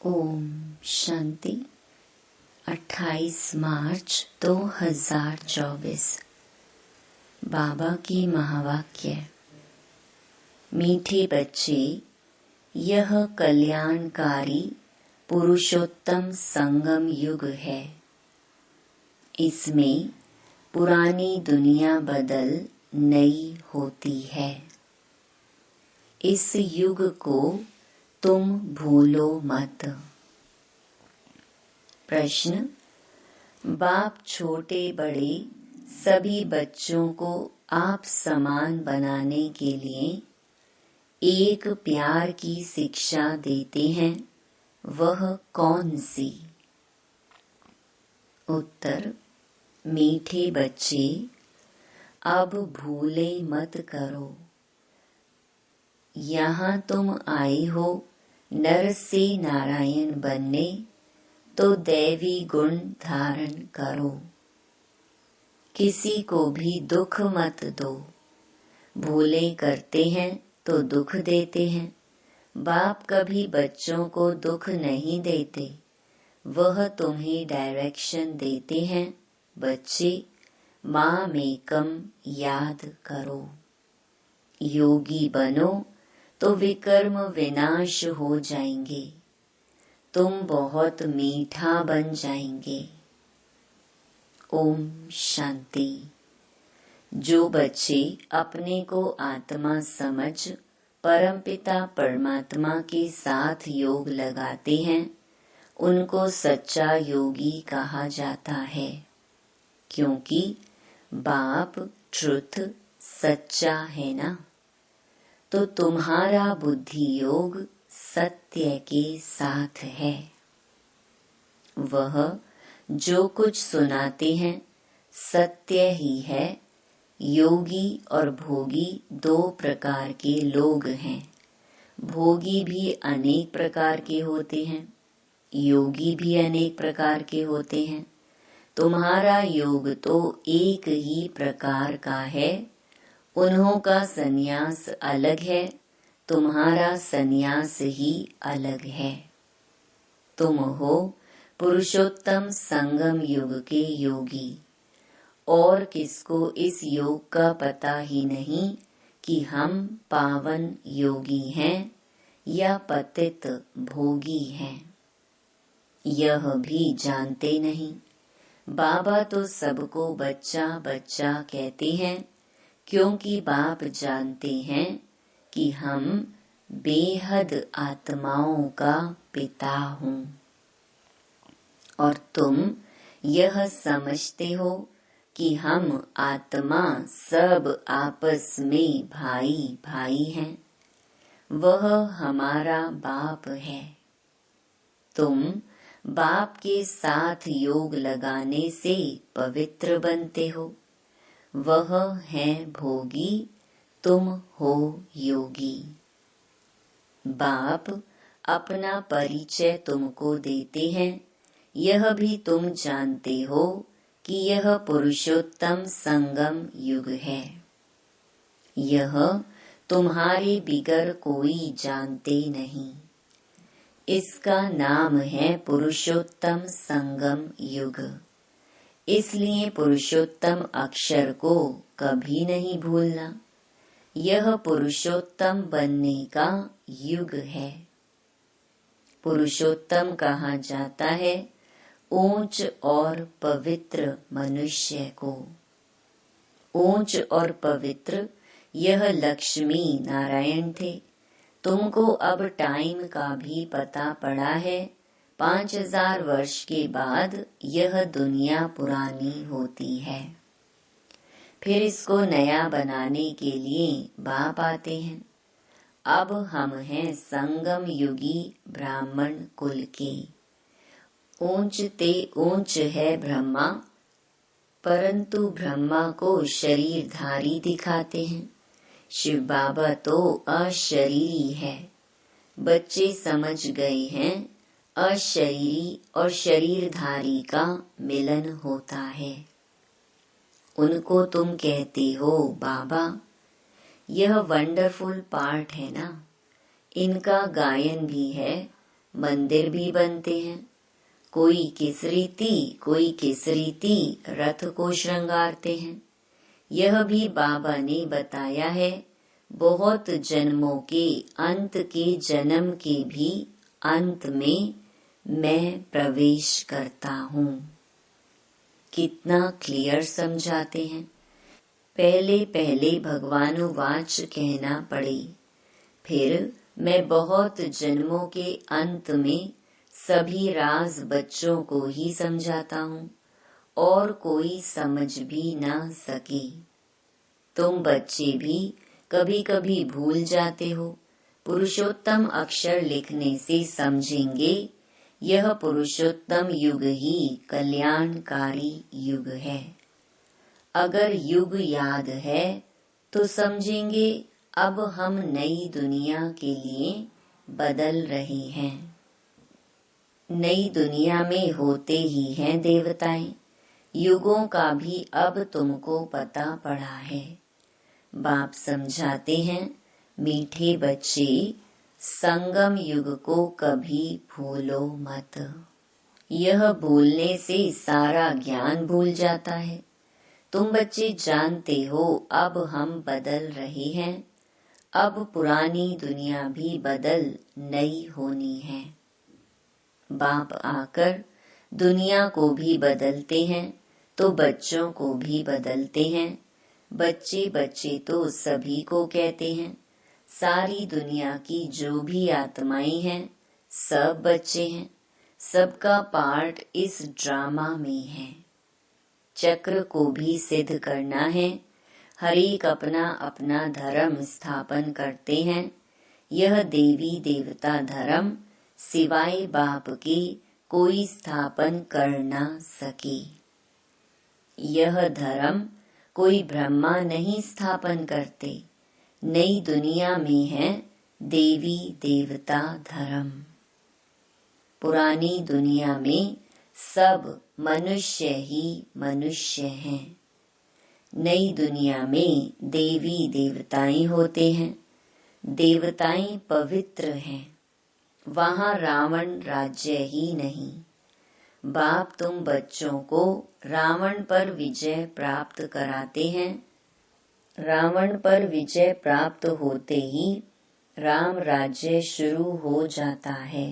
ओम शांति। 28 मार्च 2024। बाबा की महावाक्य। मीठे बच्चे, यह कल्याणकारी पुरुषोत्तम संगम युग है। इसमें पुरानी दुनिया बदल नई होती है। इस युग को तुम भूलो मत। प्रश्न। बाप छोटे बड़े सभी बच्चों को आप समान बनाने के लिए एक प्यार की शिक्षा देते हैं, वह कौन सी? उत्तर। मीठे बच्चे, अब भूले मत करो। यहाँ तुम आए हो नर से नारायण बनने, तो दैवी गुण धारण करो। किसी को भी दुख मत दो। भूले करते हैं तो दुख देते हैं। बाप कभी बच्चों को दुख नहीं देते, वह तुम्हें डायरेक्शन देते हैं। बच्चे, मामेकम याद करो। योगी बनो तो विकर्म विनाश हो जाएंगे। तुम बहुत मीठा बन जाएंगे। ओम शांति। जो बच्चे अपने को आत्मा समझ परमपिता परमात्मा के साथ योग लगाते हैं, उनको सच्चा योगी कहा जाता है। क्योंकि बाप ट्रुथ सच्चा है ना, तो तुम्हारा बुद्धि योग सत्य के साथ है। वह जो कुछ सुनाते हैं सत्य ही है। योगी और भोगी दो प्रकार के लोग हैं। भोगी भी अनेक प्रकार के होते हैं, योगी भी अनेक प्रकार के होते हैं। तुम्हारा योग तो एक ही प्रकार का है। उन्हों का सन्यास अलग है, तुम्हारा सन्यास ही अलग है। तुम हो पुरुषोत्तम संगम युग के योगी। और किसको इस योग का पता ही नहीं कि हम पावन योगी हैं या पतित भोगी हैं, यह भी जानते नहीं। बाबा तो सबको बच्चा बच्चा कहते हैं, क्योंकि बाप जानते हैं कि हम बेहद आत्माओं का पिता हूँ। और तुम यह समझते हो कि हम आत्मा सब आपस में भाई भाई हैं। वह हमारा बाप है। तुम बाप के साथ योग लगाने से पवित्र बनते हो। वह है भोगी, तुम हो योगी। बाप अपना परिचय तुमको देते हैं। यह भी तुम जानते हो कि यह पुरुषोत्तम संगम युग है। यह तुम्हारे बिगर कोई जानते नहीं। इसका नाम है पुरुषोत्तम संगम युग। इसलिए पुरुषोत्तम अक्षर को कभी नहीं भूलना। यह पुरुषोत्तम बनने का युग है। पुरुषोत्तम कहा जाता है ऊंच और पवित्र मनुष्य को। ऊंच और पवित्र यह लक्ष्मी नारायण थे। तुमको अब टाइम का भी पता पड़ा है। 5000 वर्ष के बाद यह दुनिया पुरानी होती है। फिर इसको नया बनाने के लिए बाप आते हैं। अब हम हैं संगम युगी ब्राह्मण कुल के। ऊंच ते ऊंच है ब्रह्मा, परंतु ब्रह्मा को शरीरधारी दिखाते हैं। शिव बाबा तो अशरीरी है। बच्चे समझ गए हैं अशरीरी और शरीरधारी का मिलन होता है। उनको तुम कहते हो बाबा। यह वंडरफुल पार्ट है ना। इनका गायन भी है, मंदिर भी बनते हैं। कोई किस रीति रथ को श्रृंगारते हैं। यह भी बाबा ने बताया है। बहुत जन्मों के अंत के जन्म के भी अंत में मैं प्रवेश करता हूँ। कितना क्लियर समझाते हैं। पहले पहले भगवानुवाच कहना पड़े, फिर मैं बहुत जन्मों के अंत में सभी राज बच्चों को ही समझाता हूँ और कोई समझ भी ना सके। तुम बच्चे भी कभी कभी भूल जाते हो। पुरुषोत्तम अक्षर लिखने से समझेंगे यह पुरुषोत्तम युग ही कल्याणकारी युग है। अगर युग याद है तो समझेंगे अब हम नई दुनिया के लिए बदल रहे हैं। नई दुनिया में होते ही हैं देवताएं। युगों का भी अब तुमको पता पड़ा है। बाप समझाते हैं, मीठे बच्चे, संगम युग को कभी भूलो मत। यह भूलने से सारा ज्ञान भूल जाता है। तुम बच्चे जानते हो अब हम बदल रहे हैं। अब पुरानी दुनिया भी बदल नई होनी है। बाप आकर दुनिया को भी बदलते हैं तो बच्चों को भी बदलते हैं। बच्चे बच्चे तो सभी को कहते हैं। सारी दुनिया की जो भी आत्माएं हैं सब बच्चे हैं। सबका पार्ट इस ड्रामा में है। चक्र को भी सिद्ध करना है। हर एक अपना अपना धर्म स्थापन करते हैं। यह देवी देवता धर्म सिवाय बाप के कोई स्थापन कर ना सके। यह धर्म कोई ब्रह्मा नहीं स्थापन करते। नई दुनिया में है देवी देवता धर्म। पुरानी दुनिया में सब मनुष्य ही मनुष्य हैं। नई दुनिया में देवी देवताएं होते हैं। देवताएं पवित्र हैं। वहाँ रावण राज्य ही नहीं। बाप तुम बच्चों को रावण पर विजय प्राप्त कराते हैं। रावण पर विजय प्राप्त होते ही राम राज्य शुरू हो जाता है।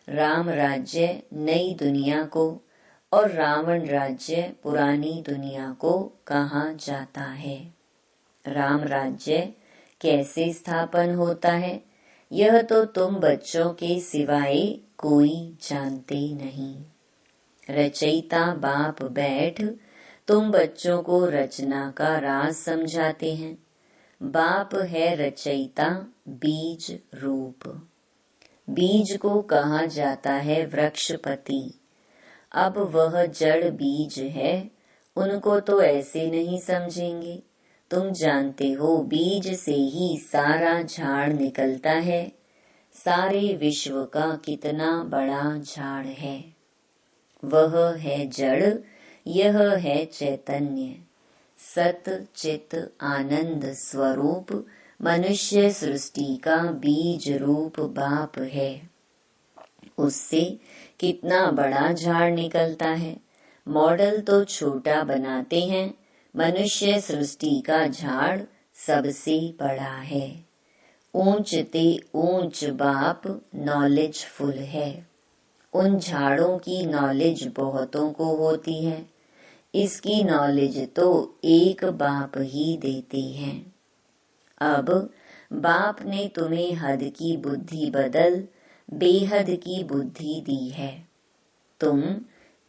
राम राज्य नई दुनिया को और रावण राज्य पुरानी दुनिया को कहा जाता है। राम राज्य कैसे स्थापन होता है यह तो तुम बच्चों के सिवाय कोई जानते नहीं। रचयिता बाप बैठ तुम बच्चों को रचना का राज समझाते हैं। बाप है रचयिता बीज रूप। बीज को कहा जाता है वृक्षपति। अब वह जड़ बीज है, उनको तो ऐसे नहीं समझेंगे। तुम जानते हो बीज से ही सारा झाड़ निकलता है। सारे विश्व का कितना बड़ा झाड़ है। वह है जड़, यह है चैतन्य। सत चित आनंद स्वरूप मनुष्य सृष्टि का बीज रूप बाप है। उससे कितना बड़ा झाड़ निकलता है। मॉडल तो छोटा बनाते हैं। मनुष्य सृष्टि का झाड़ सबसे बड़ा है। ऊंच ते ऊंच बाप नॉलेजफुल है। उन झाड़ों की नॉलेज बहुतों को होती है। इसकी नॉलेज तो एक बाप ही देते हैं। अब बाप ने तुम्हें हद की बुद्धि बदल बेहद की बुद्धि दी है। तुम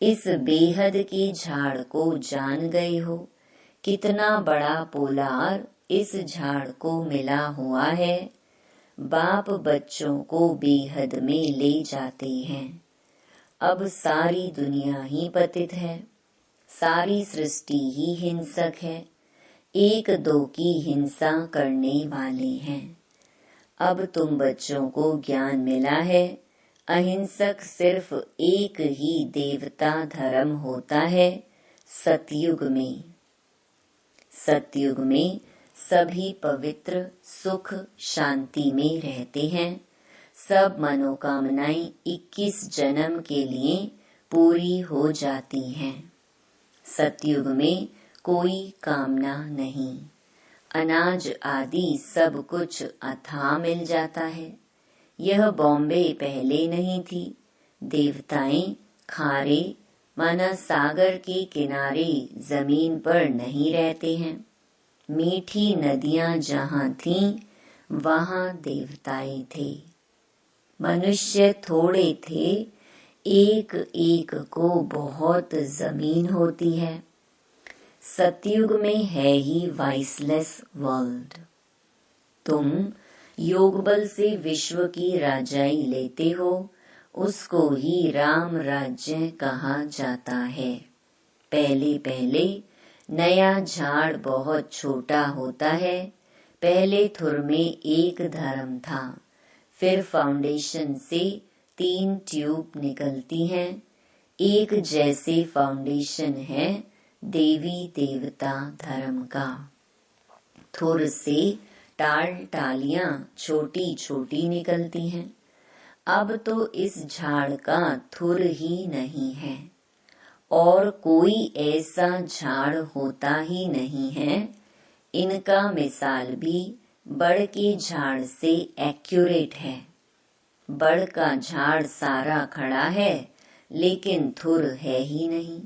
इस बेहद के झाड़ को जान गए हो। कितना बड़ा पोलार इस झाड़ को मिला हुआ है। बाप बच्चों को बेहद में ले जाते हैं। अब सारी दुनिया ही पतित है। सारी सृष्टि ही हिंसक है। एक दो की हिंसा करने वाले हैं। अब तुम बच्चों को ज्ञान मिला है। अहिंसक सिर्फ एक ही देवता धर्म होता है सतयुग में। सतयुग में सभी पवित्र सुख शांति में रहते हैं। सब मनोकामनाएं 21 जन्म के लिए पूरी हो जाती हैं। सतयुग में कोई कामना नहीं, अनाज आदि सब कुछ अथाह मिल जाता है। यह बॉम्बे पहले नहीं थी। देवताएं खारे माना सागर के किनारे जमीन पर नहीं रहते हैं। मीठी नदियां जहाँ थीं वहाँ देवताएं थे। मनुष्य थोड़े थे, एक एक को बहुत जमीन होती है। सतयुग में है ही वाइसलेस वर्ल्ड। तुम योग बल से विश्व की राजाई लेते हो, उसको ही राम राज्य कहा जाता है। पहले पहले नया झाड़ बहुत छोटा होता है। पहले थुर में एक धर्म था, फिर फाउंडेशन से 3 ट्यूब निकलती हैं। एक जैसे फाउंडेशन है देवी देवता धर्म का। थुर से टाल टालियां छोटी छोटी निकलती हैं। अब तो इस झाड़ का थुर ही नहीं है और कोई ऐसा झाड़ होता ही नहीं है। इनका मिसाल भी बड़ के झाड़ से एक्यूरेट है। बड़ का झाड़ सारा खड़ा है, लेकिन थुर है ही नहीं,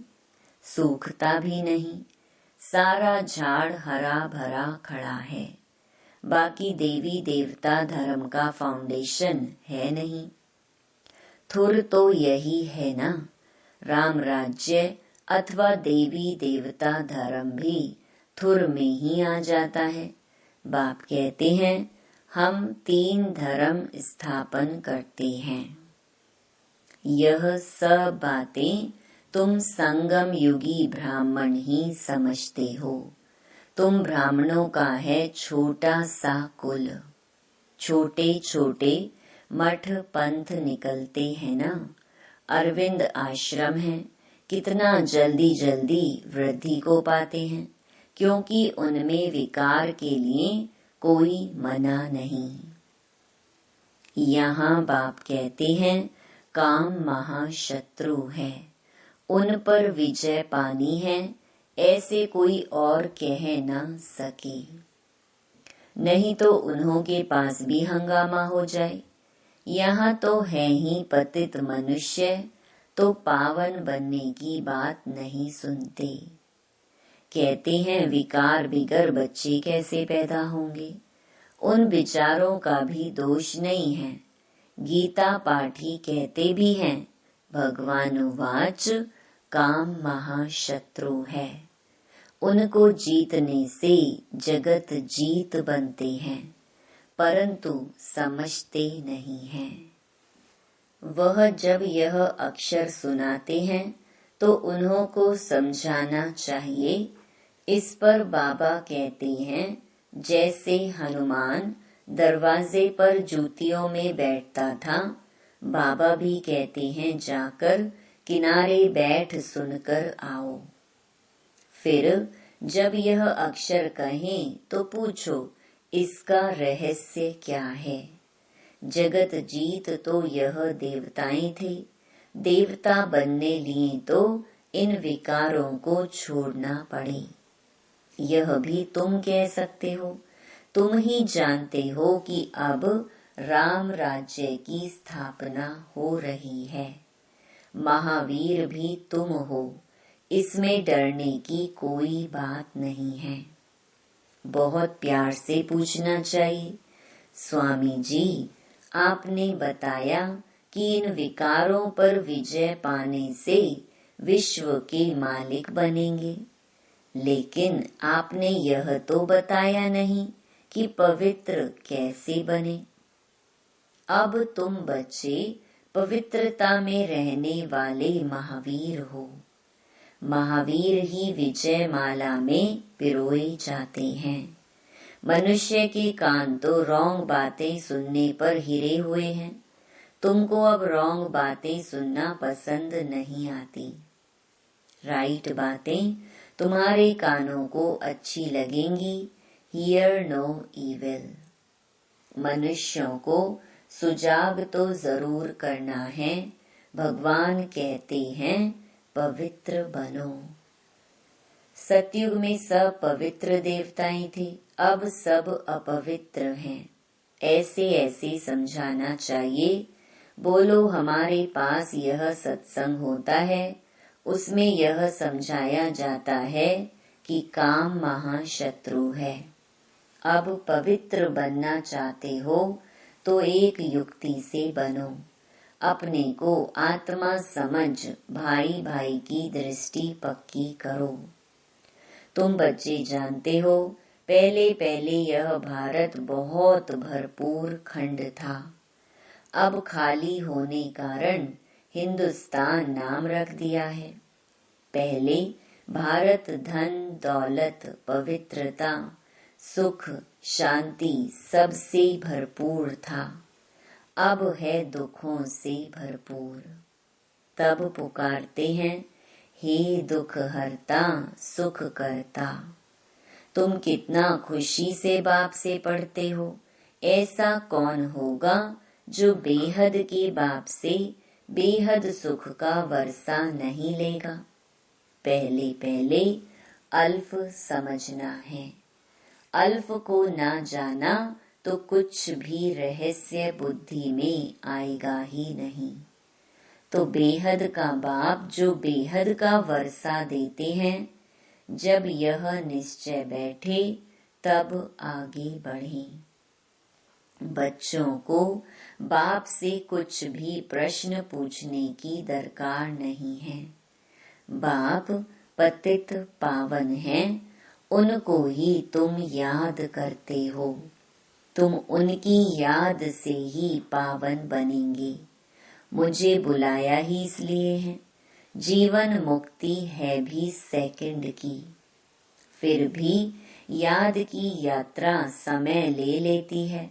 सूखता भी नहीं। सारा झाड़ हरा भरा खड़ा है, बाकी देवी देवता धर्म का फाउंडेशन है नहीं। थुर तो यही है ना, राम राज्य अथवा देवी देवता धर्म भी थुर में ही आ जाता है। बाप कहते हैं हम 3 धर्म स्थापन करते हैं। यह सब बातें तुम संगम युगी ब्राह्मण ही समझते हो। तुम ब्राह्मणों का है छोटा सा कुल। छोटे छोटे मठ पंथ निकलते हैं ना। अरविंद आश्रम है, कितना जल्दी जल्दी वृद्धि को पाते हैं, क्योंकि उनमें विकार के लिए कोई मना नहीं। यहाँ बाप कहते हैं काम महाशत्रु है, उन पर विजय पानी है, ऐसे कोई और कह न सके। नहीं तो उन्हों के पास भी हंगामा हो जाए। यहाँ तो है ही पतित मनुष्य, तो पावन बनने की बात नहीं सुनते। कहते हैं विकार बिगर बच्चे कैसे पैदा होंगे। उन विचारों का भी दोष नहीं है। गीता पाठी कहते भी हैं भगवान उवाच काम महाशत्रु है। उनको जीतने से जगत जीत बनते हैं, परंतु समझते नहीं हैं। वह जब यह अक्षर सुनाते हैं तो उन्हों को समझाना चाहिए। इस पर बाबा कहते हैं जैसे हनुमान दरवाजे पर जूतियों में बैठता था, बाबा भी कहते हैं जाकर किनारे बैठ सुनकर आओ। फिर जब यह अक्षर कहें तो पूछो इसका रहस्य क्या है। जगत जीत तो यह देवताएं थे। देवता बनने लिए तो इन विकारों को छोड़ना पड़े। यह भी तुम कह सकते हो। तुम ही जानते हो कि अब राम राज्य की स्थापना हो रही है। महावीर भी तुम हो, इसमें डरने की कोई बात नहीं है। बहुत प्यार से पूछना चाहिए, स्वामी जी आपने बताया कि इन विकारों पर विजय पाने से विश्व के मालिक बनेंगे, लेकिन आपने यह तो बताया नहीं कि पवित्र कैसे बने। अब तुम बच्चे पवित्रता में रहने वाले महावीर हो। महावीर ही विजय माला में पिरोए जाते हैं। मनुष्य के कान तो रॉन्ग बातें सुनने पर हिरे हुए हैं। तुमको अब रॉन्ग बातें सुनना पसंद नहीं आती। राइट बातें तुम्हारे कानों को अच्छी लगेंगी। Hear no evil. मनुष्यों को सुजाग तो जरूर करना है। भगवान कहते हैं पवित्र बनो। सतयुग में सब पवित्र देवताएं थे, अब सब अपवित्र हैं। ऐसे ऐसे समझाना चाहिए। बोलो हमारे पास यह सत्संग होता है, उसमें यह समझाया जाता है कि काम महाशत्रु है। अब पवित्र बनना चाहते हो तो एक युक्ति से बनो। अपने को आत्मा समझ भाई भाई की दृष्टि पक्की करो। तुम बच्चे जानते हो, पहले पहले यह भारत बहुत भरपूर खंड था। अब खाली होने कारण हिंदुस्तान नाम रख दिया है। पहले भारत धन दौलत पवित्रता सुख शांति सबसे भरपूर था, अब है दुखों से भरपूर। तब पुकारते हैं हे दुख हरता सुख करता। तुम कितना खुशी से बाप से पढ़ते हो, ऐसा कौन होगा जो बेहद के बाप से बेहद सुख का वर्षा नहीं लेगा। पहले पहले अल्फ समझना है। अल्फ को ना जाना तो कुछ भी रहस्य बुद्धि में आएगा ही नहीं। तो बेहद का बाप जो बेहद का वर्षा देते हैं, जब यह निश्चय बैठे तब आगे बढ़े। बच्चों को बाप से कुछ भी प्रश्न पूछने की दरकार नहीं है। बाप पतित पावन हैं, उनको ही तुम याद करते हो। तुम उनकी याद से ही पावन बनेंगे। मुझे बुलाया ही इसलिए है। जीवन मुक्ति है भी सेकंड की, फिर भी याद की यात्रा समय ले लेती है।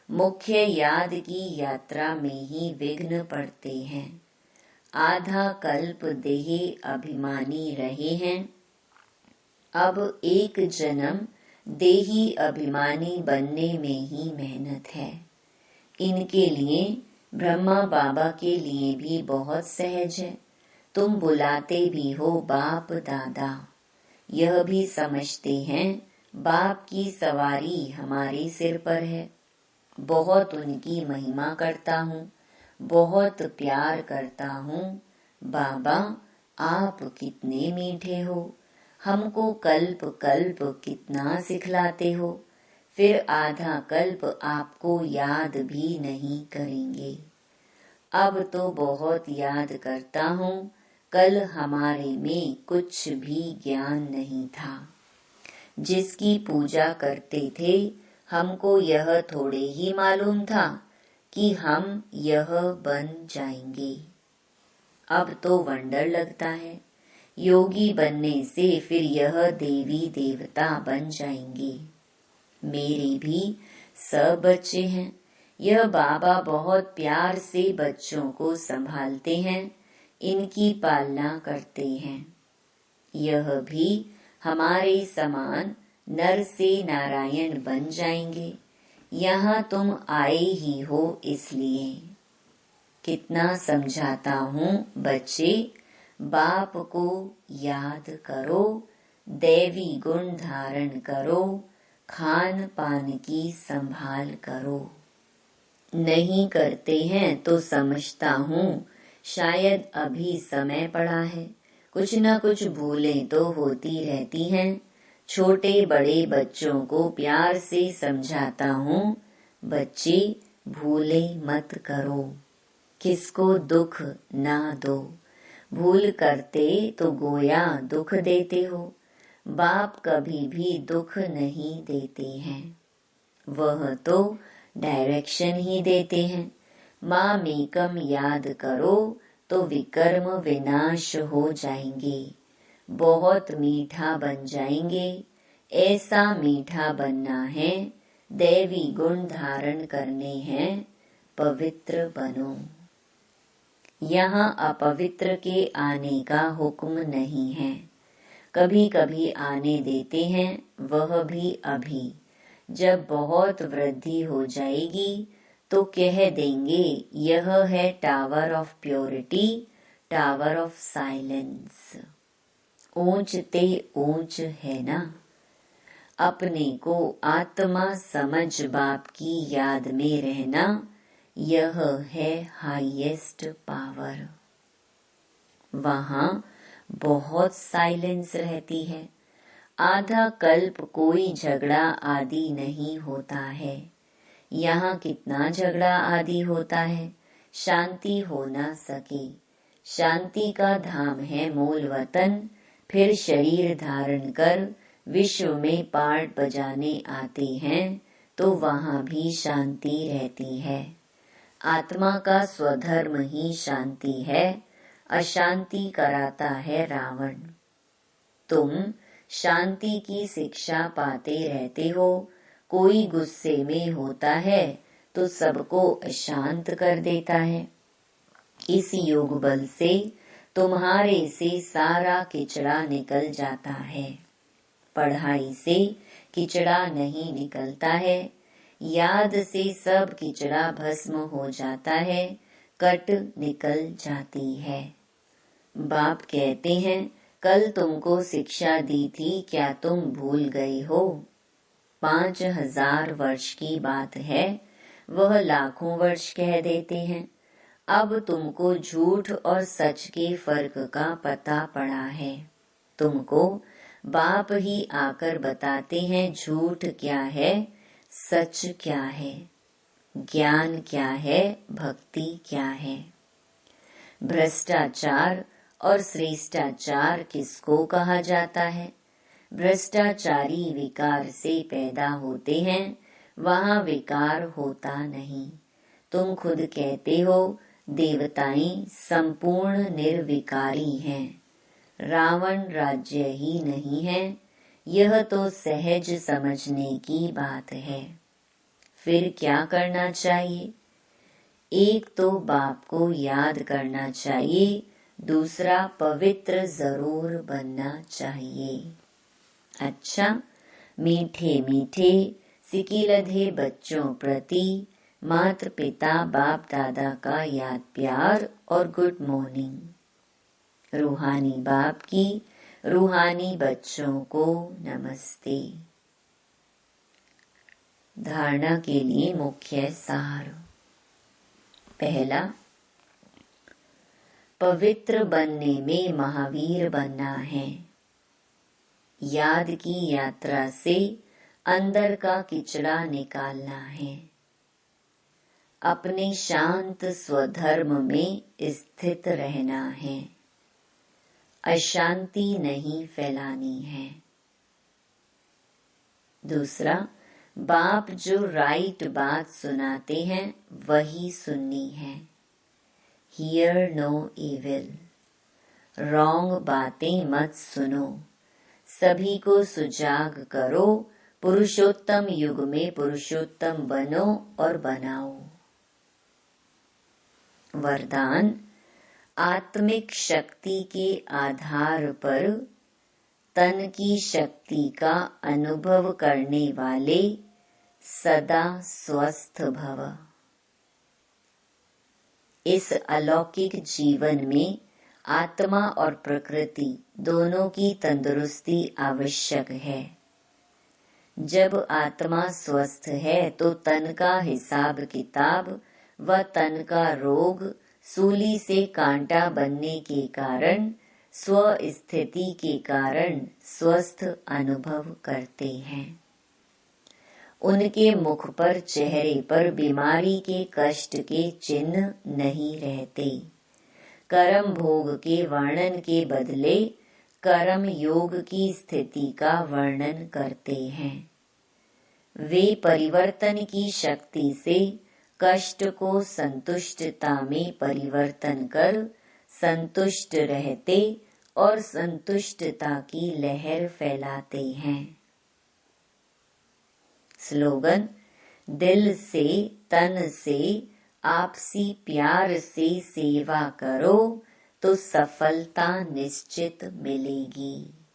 मुख्य याद की यात्रा में ही विघ्न पड़ते हैं। आधा कल्प देह अभिमानी रहे हैं, अब एक जन्म देही अभिमानी बनने में ही मेहनत है। इनके लिए ब्रह्मा बाबा के लिए भी बहुत सहज है। तुम बुलाते भी हो बाप दादा, यह भी समझते हैं बाप की सवारी हमारे सिर पर है। बहुत उनकी महिमा करता हूँ, बहुत प्यार करता हूँ। बाबा आप कितने मीठे हो, हमको कल्प कल्प कितना सिखलाते हो, फिर आधा कल्प आपको याद भी नहीं करेंगे। अब तो बहुत याद करता हूँ, कल हमारे में कुछ भी ज्ञान नहीं था। जिसकी पूजा करते थे, हमको यह थोड़े ही मालूम था कि हम यह बन जाएंगे। अब तो वंडर लगता है, योगी बनने से फिर यह देवी देवता बन जाएंगे। मेरे भी सब बच्चे हैं। यह बाबा बहुत प्यार से बच्चों को संभालते हैं, इनकी पालना करते हैं। यह भी हमारे समान नर से नारायण बन जाएंगे। यहाँ तुम आए ही हो इसलिए। कितना समझाता हूँ बच्चे, बाप को याद करो, दैवी गुण धारण करो, खान पान की संभाल करो। नहीं करते हैं तो समझता हूँ शायद अभी समय पड़ा है। कुछ न कुछ भूलें तो होती रहती हैं। छोटे बड़े बच्चों को प्यार से समझाता हूँ, बच्चे भूले मत करो, किसको दुख ना दो। भूल करते तो गोया दुख देते हो। बाप कभी भी दुख नहीं देते हैं, वह तो डायरेक्शन ही देते हैं। माँ मेकम याद करो तो विकर्म विनाश हो जाएंगे, बहुत मीठा बन जाएंगे। ऐसा मीठा बनना है, दैवी गुण धारण करने हैं, पवित्र बनो। यहाँ अपवित्र के आने का हुक्म नहीं है। कभी कभी आने देते हैं, वह भी अभी। जब बहुत वृद्धि हो जाएगी तो कह देंगे यह है tower of purity, tower of silence. ऊंचते ऊंच है ना। अपने को आत्मा समझ बाप की याद में रहना, यह है हाईएस्ट पावर। वहां बहुत साइलेंस रहती है। आधा कल्प कोई झगड़ा आदि नहीं होता है। यहाँ कितना झगड़ा आदि होता है, शांति हो ना सके। शांति का धाम है मूल वतन, फिर शरीर धारण कर विश्व में पार्ट बजाने आते हैं तो वहाँ भी शांति रहती है। आत्मा का स्वधर्म ही शांति है, अशांति कराता है रावण। तुम शांति की शिक्षा पाते रहते हो। कोई गुस्से में होता है तो सबको अशांत कर देता है। इस योग बल से तुम्हारे से सारा किचड़ा निकल जाता है। पढ़ाई से किचड़ा नहीं निकलता है, याद से सब किचड़ा भस्म हो जाता है, कट निकल जाती है। बाप कहते हैं कल तुमको शिक्षा दी थी, क्या तुम भूल गए हो? 5000 वर्ष की बात है, वह लाखों वर्ष कह देते हैं। अब तुमको झूठ और सच के फर्क का पता पड़ा है। तुमको बाप ही आकर बताते हैं झूठ क्या है, सच क्या है, ज्ञान क्या है, भक्ति क्या है। भ्रष्टाचार और श्रेष्ठाचार किसको कहा जाता है? भ्रष्टाचारी विकार से पैदा होते हैं, वहाँ विकार होता नहीं। तुम खुद कहते हो देवताएं संपूर्ण निर्विकारी हैं। रावण राज्य ही नहीं है, यह तो सहज समझने की बात है। फिर क्या करना चाहिए? एक तो बाप को याद करना चाहिए, दूसरा पवित्र जरूर बनना चाहिए। अच्छा, मीठे मीठे सिकिलधे बच्चों प्रति माता पिता बाप दादा का याद प्यार और गुड मॉर्निंग। रूहानी बाप की रूहानी बच्चों को नमस्ते। धारणा के लिए मुख्य सार। पहला, पवित्र बनने में महावीर बनना है। याद की यात्रा से अंदर का किचड़ा निकालना है। अपने शांत स्वधर्म में स्थित रहना है। अशांति नहीं फैलानी है। दूसरा, बाप जो राइट बात सुनाते हैं वही सुननी है। हियर नो इविल, रॉन्ग बातें मत सुनो। सभी को सुजाग करो, पुरुषोत्तम युग में पुरुषोत्तम बनो और बनाओ। वरदान, आत्मिक शक्ति के आधार पर तन की शक्ति का अनुभव करने वाले सदा स्वस्थ भव। इस अलौकिक जीवन में आत्मा और प्रकृति दोनों की तंदुरुस्ती आवश्यक है। जब आत्मा स्वस्थ है तो तन का हिसाब किताब व तन का रोग सूली से कांटा बनने के कारण स्व स्थिति के कारण स्वस्थ अनुभव करते हैं। उनके मुख पर चेहरे पर बीमारी के कष्ट के चिन्ह नहीं रहते। कर्म भोग के वर्णन के बदले कर्म योग की स्थिति का वर्णन करते हैं। वे परिवर्तन की शक्ति से कष्ट को संतुष्टता में परिवर्तन कर संतुष्ट रहते और संतुष्टता की लहर फैलाते हैं। स्लोगन, दिल से तन से आपसी प्यार से सेवा करो तो सफलता निश्चित मिलेगी।